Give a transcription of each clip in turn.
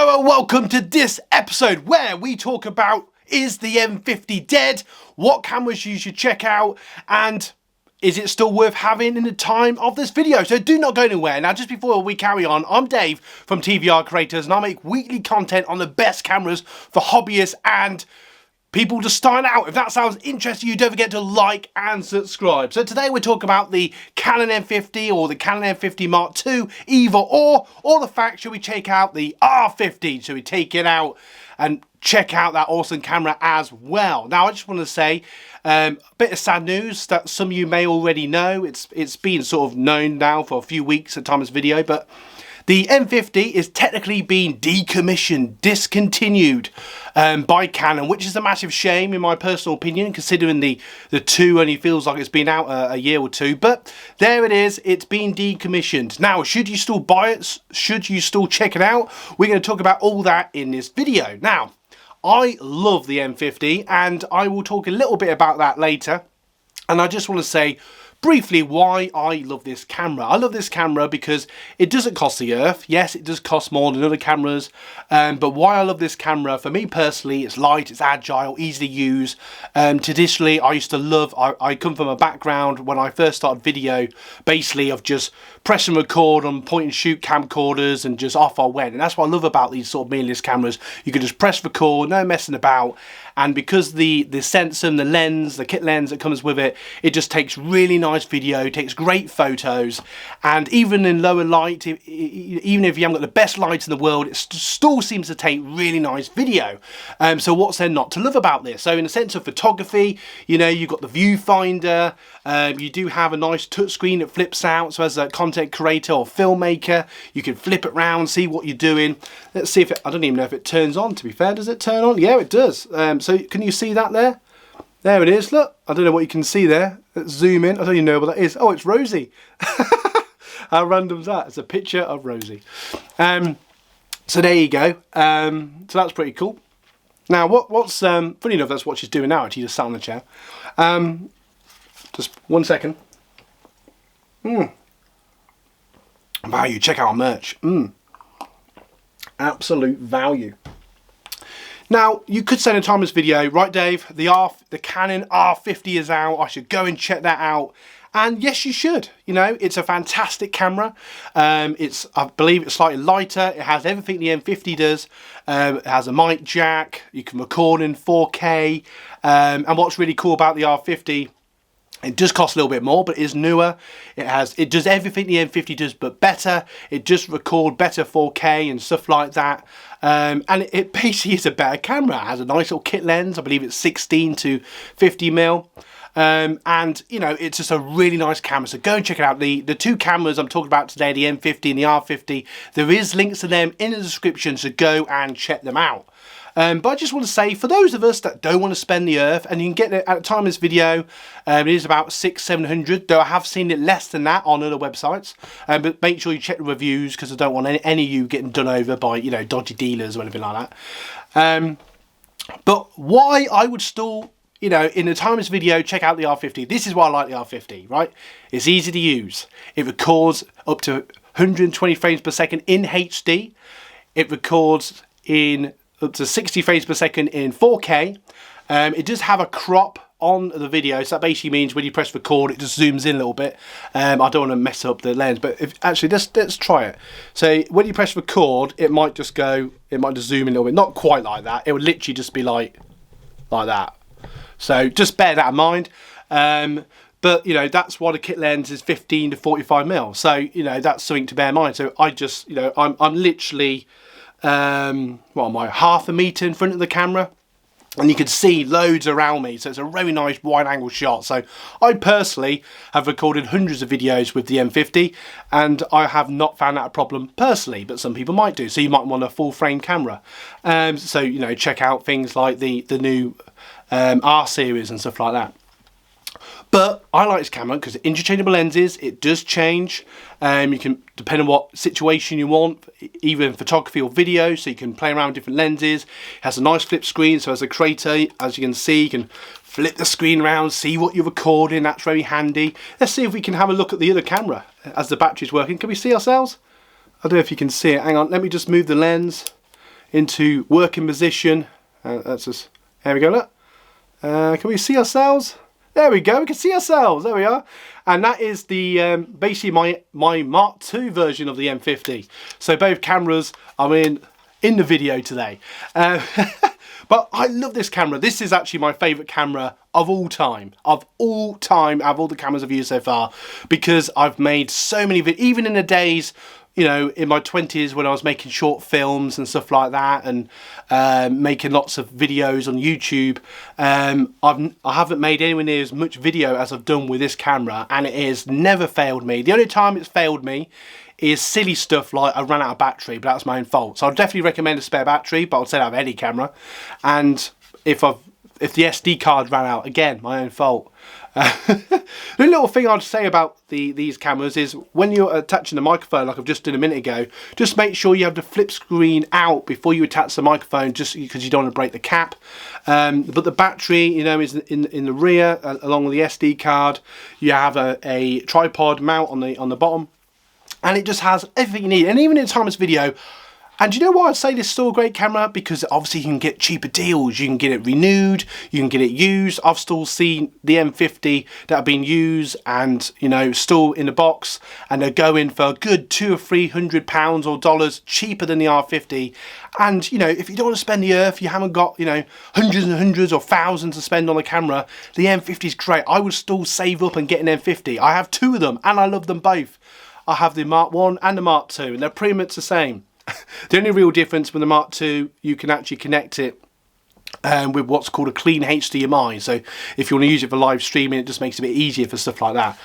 Hello and welcome to this episode where we talk about, is the M50 dead? What cameras you should check out, and is it still worth having in the time of this video? So do not go anywhere. Now, just before we carry on, I'm Dave from TVR Creators, and I make weekly content on the best cameras for hobbyists and people just starting out. If that sounds interesting, you don't forget to like and subscribe. So today we're talking about the Canon M50 or the Canon M50 Mark II, either or the fact, should we check out the R50? Should we take it out and check out that awesome camera as well? Now, I just want to say a bit of sad news that some of you may already know. It's been sort of known now for a few weeks at the time of this video, but the M50 is technically being decommissioned, discontinued by Canon, which is a massive shame in my personal opinion, considering the 2 only feels like it's been out a year or two. But there it is, it's been decommissioned. Now, should you still buy it? Should you still check it out? We're going to talk about all that in this video. Now, I love the M50, and I will talk a little bit about that later. And I just want to say briefly why I love this camera. I love this camera because it doesn't cost the earth. Yes, it does cost more than other cameras, but why I love this camera, for me personally, it's light, it's agile, easy to use. Traditionally, I used to love, I come from a background when I first started video, basically of just press and record on point and shoot camcorders and just off I went. And that's what I love about these sort of mirrorless cameras. You can just press record, no messing about. And because the sensor and the lens, the kit lens that comes with it, it just takes really nice video, takes great photos. And even in lower light, even if you haven't got the best light in the world, it still seems to take really nice video. So what's there not to love about this? So in the sense of photography, you know, you've got the viewfinder, you do have a nice touchscreen that flips out. So as a content creator or filmmaker, you can flip it around, see what you're doing. Let's see if it, I don't even know if it turns on, to be fair. Does it turn on? Yeah, it does. So can you see that there? There it is, look. I don't know what you can see there. Let's zoom in. I don't even know what that is. Oh, it's Rosie. How random's that? It's a picture of Rosie. So there you go. So that's pretty cool. Now, what's funny enough, that's what she's doing now. She just sat on the chair. Just 1 second. Value, check out our merch. Absolute value. Now, you could say in a time of this video, right Dave, the Canon R50 is out, I should go and check that out. And yes, you should. You know, it's a fantastic camera. I believe it's slightly lighter. It has everything the M50 does. It has a mic jack. You can record in 4K. And what's really cool about the R50, it does cost a little bit more, but it is newer. It does everything the M50 does, but better. It just record better 4K and stuff like that. And it basically is a better camera. It has a nice little kit lens. I believe it's 16 to 50mm. And you know, it's just a really nice camera, so go and check it out. The 2 cameras I'm talking about today, the M50 and the R50, there is links to them in the description, so go and check them out. But I just want to say, for those of us that don't want to spend the earth, and you can get it at the time of this video, it is about 600-700, though I have seen it less than that on other websites. But make sure you check the reviews, because I don't want any of you getting done over by, you know, dodgy dealers or anything like that. But why I would still, you know, in the time of this video, check out the R50. This is why I like the R50, right? It's easy to use. It records up to 120 frames per second in HD. It records in up to 60 frames per second in 4K. It does have a crop on the video, so that basically means when you press record, it just zooms in a little bit. I don't want to mess up the lens, but actually, let's try it. So when you press record, it might just zoom in a little bit. Not quite like that. It would literally just be like that. So just bear that in mind. But you know, that's why the kit lens is 15 to 45mm. So you know, that's something to bear in mind. So I just, you know, I'm literally what am I, half a meter in front of the camera, and you can see loads around me, so it's a very nice wide angle shot. So I personally have recorded hundreds of videos with the M50, and I have not found that a problem personally, but some people might do. So you might want a full frame camera. So you know, check out things like the new R series and stuff like that. But I like this camera because interchangeable lenses, it does change. You can, depending on what situation you want, either in photography or video, so you can play around with different lenses. It has a nice flip screen, so as a creator, as you can see, you can flip the screen around, see what you're recording. That's very handy. Let's see if we can have a look at the other camera as the battery's working. Can we see ourselves? I don't know if you can see it. Hang on, let me just move the lens. into working position. That's just, there we go, look. Can we see ourselves? There we go, we can see ourselves, there we are. And that is the basically my Mark II version of the M50. So both cameras are in the video today. But I love this camera. This is actually my favourite camera of all time. Out of all the cameras I've used so far. Because I've made so many videos, even in the days, you know, in my 20s when I was making short films and stuff like that, and making lots of videos on YouTube. I haven't made anywhere near as much video as I've done with this camera, and it has never failed me. The only time it's failed me is silly stuff like I ran out of battery, but that's my own fault. So I'd definitely recommend a spare battery, but I'd say that of any camera. And if the SD card ran out, again, my own fault. The little thing I'd say about these cameras is when you're attaching the microphone, like I've just done a minute ago, just make sure you have the flip screen out before you attach the microphone, just because you don't want to break the cap. But the battery, you know, is in the rear along with the SD card. You have a tripod mount on the bottom. And it just has everything you need. And even in timeless video, and you know why I'd say this is still a great camera? Because obviously you can get cheaper deals. You can get it renewed, you can get it used. I've still seen the M50 that have been used and, you know, still in the box, and they're going for a good £200 or £300 or dollars cheaper than the R50. And, you know, if you don't want to spend the earth, you haven't got, you know, hundreds and hundreds or thousands to spend on a camera, the M50 is great. I would still save up and get an M50. I have two of them and I love them both. I have the Mark 1 and the Mark 2, and they're pretty much the same. The only real difference with the Mark 2, you can actually connect it with what's called a clean HDMI. So if you want to use it for live streaming, it just makes it a bit easier for stuff like that.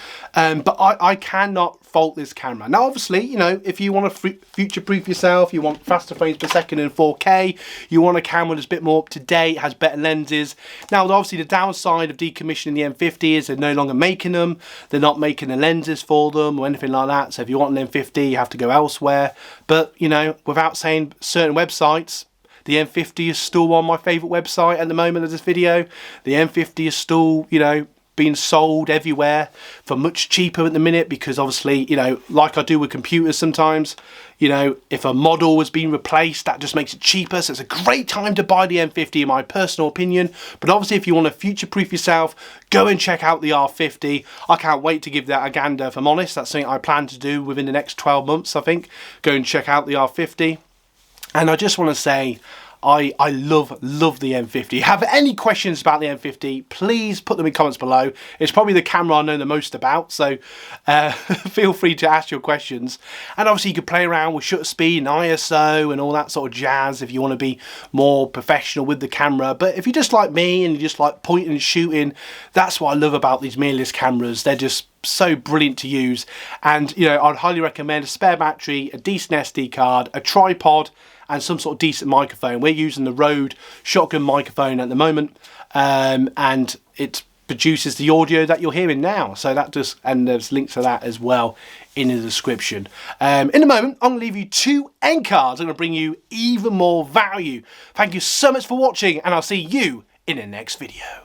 But I cannot fault this camera. Now, obviously, you know, if you want to future-proof yourself, you want faster frames per second in 4K, you want a camera that's a bit more up-to-date, has better lenses. Now, obviously, the downside of decommissioning the M50 is they're no longer making them. They're not making the lenses for them or anything like that. So if you want an M50, you have to go elsewhere. But, you know, without saying certain websites, the M50 is still on my favourite website at the moment of this video. The M50 is still, you know, being sold everywhere for much cheaper at the minute, because obviously, you know, like I do with computers sometimes, you know, if a model has been replaced, that just makes it cheaper. So it's a great time to buy the M50 in my personal opinion. But obviously, if you want to future-proof yourself, go and check out the R50. I can't wait to give that a gander, if I'm honest. That's something I plan to do within the next 12 months, I think. Go and check out the R50. And I just want to say, I love the M50. Have any questions about the M50, please put them in comments below. It's probably the camera I know the most about, so feel free to ask your questions. And obviously you can play around with shutter speed and ISO and all that sort of jazz if you want to be more professional with the camera. But if you just like me and you just like pointing and shooting, that's what I love about these mirrorless cameras. They're just so brilliant to use. And, you know, I'd highly recommend a spare battery, a decent SD card, a tripod, and some sort of decent microphone. We're using the Rode shotgun microphone at the moment, and it produces the audio that you're hearing now. So that does, and there's links to that as well in the description. In a moment, I'm going to leave you 2 end cards. I'm going to bring you even more value. Thank you so much for watching, and I'll see you in the next video.